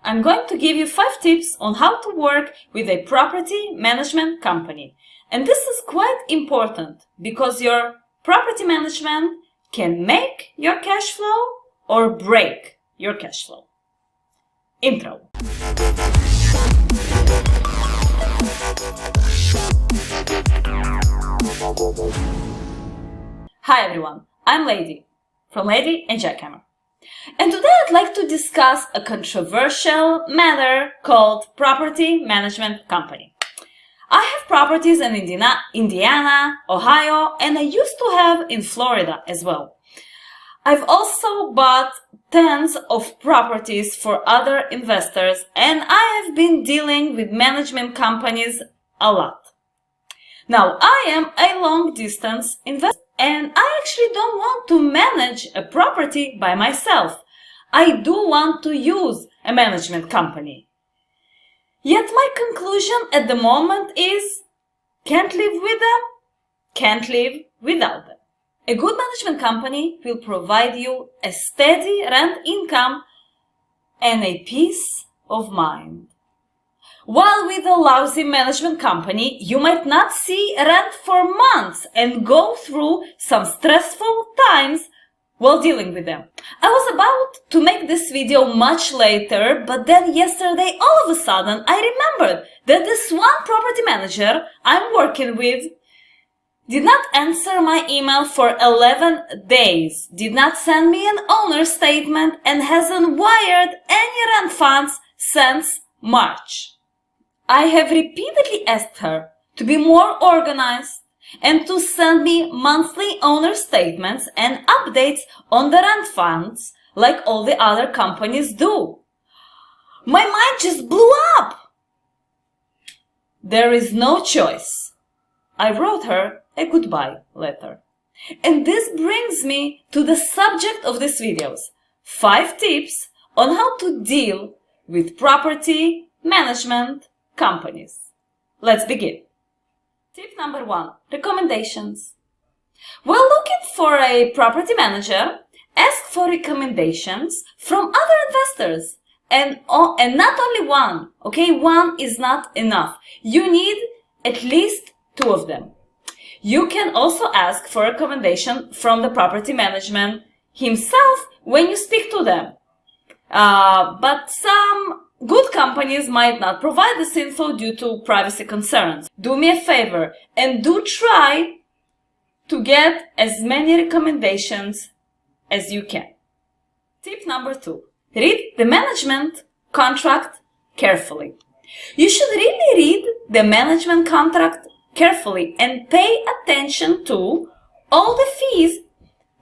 I'm going to give you 5 tips on how to work with a property management company. And this is quite important because your property management can make your cash flow or break your cash flow. Intro. Hi everyone, I'm Lady from Lady and Jackhammer. And today I'd like to discuss a controversial matter called property management company. I have properties in Indiana, Ohio, and I used to have in Florida as well. I've also bought tens of properties for other investors, and I have been dealing with management companies a lot. Now, I am a long-distance investor, and I actually don't want to manage a property by myself. I do want to use a management company. Yet my conclusion at the moment is, can't live with them, can't live without them. A good management company will provide you a steady rent income and a peace of mind. While with a lousy management company, you might not see rent for months and go through some stressful times while dealing with them. I was about to make this video much later, but then yesterday, all of a sudden, I remembered that this one property manager I'm working with did not answer my email for 11 days, did not send me an owner statement, and hasn't wired any rent funds since March. I have repeatedly asked her to be more organized and to send me monthly owner statements and updates on the rent funds like all the other companies do. My mind just blew up. There is no choice. I wrote her a goodbye letter. And this brings me to the subject of this videos: 5 tips on how to deal with property management companies. Let's begin. Tip number 1. Recommendations. While looking for a property manager, ask for recommendations from other investors. And not only one, okay? One is not enough. You need at least 2 of them. You can also ask for recommendation from the property management himself when you speak to them. But some good companies might not provide this info due to privacy concerns. Do me a favor and do try to get as many recommendations as you can. Tip number 2. Read the management contract carefully. You should really read the management contract carefully and pay attention to all the fees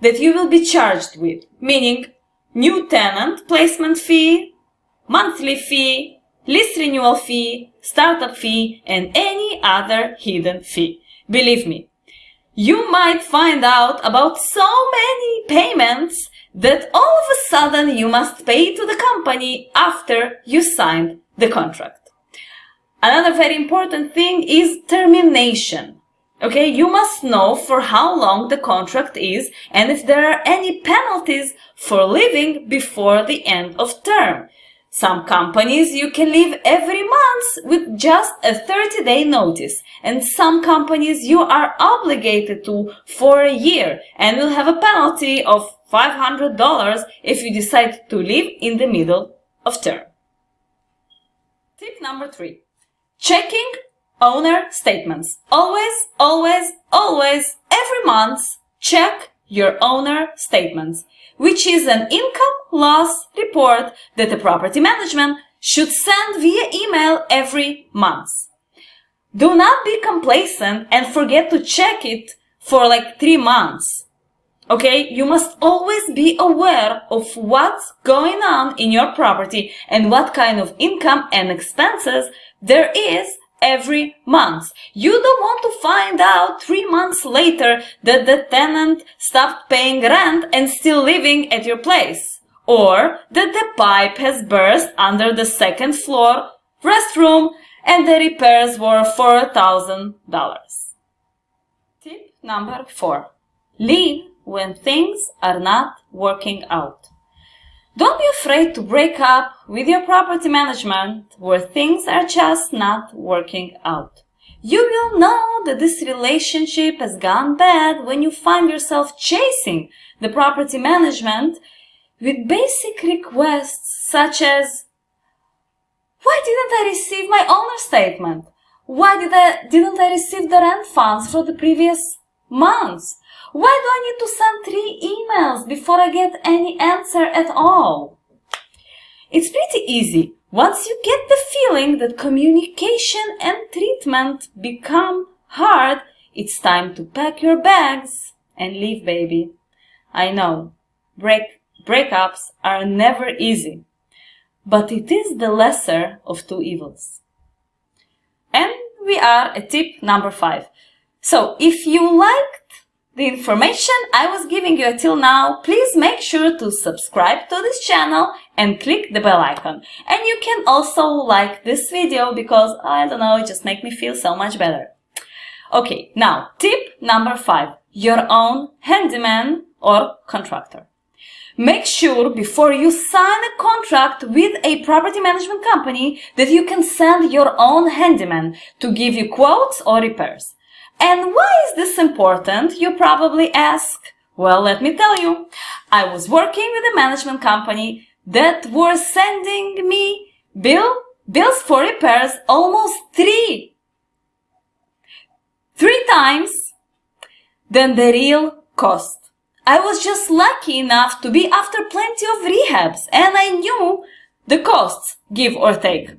that you will be charged with, meaning new tenant placement fee, monthly fee, lease renewal fee, startup fee, and any other hidden fee. Believe me, you might find out about so many payments that all of a sudden you must pay to the company after you signed the contract. Another very important thing is termination. Okay, you must know for how long the contract is and if there are any penalties for leaving before the end of term. Some companies you can leave every month with just a 30-day notice, and some companies you are obligated to for a year and will have a penalty of $500 if you decide to leave in the middle of term. Tip number 3. Checking owner statements. Always, always, always, every month, check your owner statements, which is an income loss report that the property management should send via email every month. Do not be complacent and forget to check it for like 3 months. Okay, you must always be aware of what's going on in your property and what kind of income and expenses there is every month. You don't want to find out 3 months later that the tenant stopped paying rent and still living at your place, or that the pipe has burst under the 2nd floor restroom and the repairs were $4,000. Tip number 4. Leave when things are not working out. Don't be afraid to break up with your property management where things are just not working out. You will know that this relationship has gone bad when you find yourself chasing the property management with basic requests such as, why didn't I receive my owner statement? Why didn't I receive the rent funds for the previous months? Why do I need to send 3 emails before I get any answer at all? It's pretty easy. Once you get the feeling that communication and treatment become hard, it's time to pack your bags and leave, baby. I know, breakups are never easy, but it is the lesser of 2 evils. And we are at tip number 5. So if you liked the information I was giving you until now, please make sure to subscribe to this channel and click the bell icon. And you can also like this video because, I don't know, it just makes me feel so much better. Okay, now tip number 5. Your own handyman or contractor. Make sure before you sign a contract with a property management company that you can send your own handyman to give you quotes or repairs. And why is this important, you probably ask? Well, let me tell you. I was working with a management company that were sending me bills for repairs almost three times than the real cost. I was just lucky enough to be after plenty of rehabs, and I knew the costs, give or take.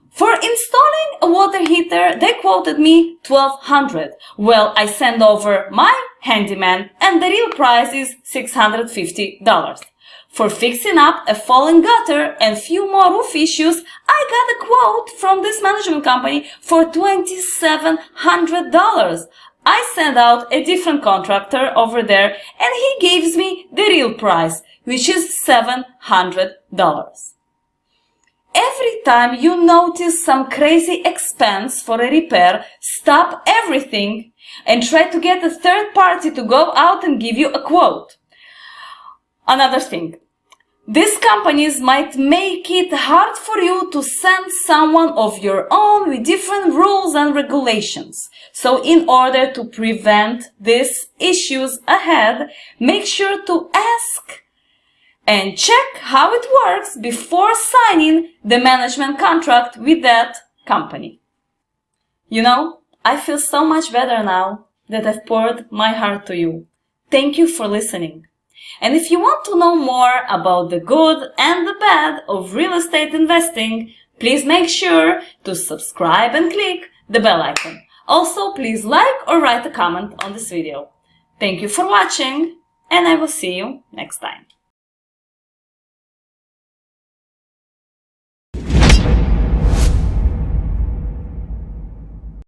For installing a water heater, they quoted me $1,200. Well, I sent over my handyman and the real price is $650. For fixing up a fallen gutter and few more roof issues, I got a quote from this management company for $2,700. I sent out a different contractor over there and he gives me the real price, which is $700. Every time you notice some crazy expense for a repair, stop everything and try to get a third party to go out and give you a quote. Another thing, these companies might make it hard for you to send someone of your own with different rules and regulations. So in order to prevent these issues ahead, make sure to ask and check how it works before signing the management contract with that company. You know, I feel so much better now that I've poured my heart to you. Thank you for listening. And if you want to know more about the good and the bad of real estate investing, please make sure to subscribe and click the bell icon. Also, please like or write a comment on this video. Thank you for watching, and I will see you next time.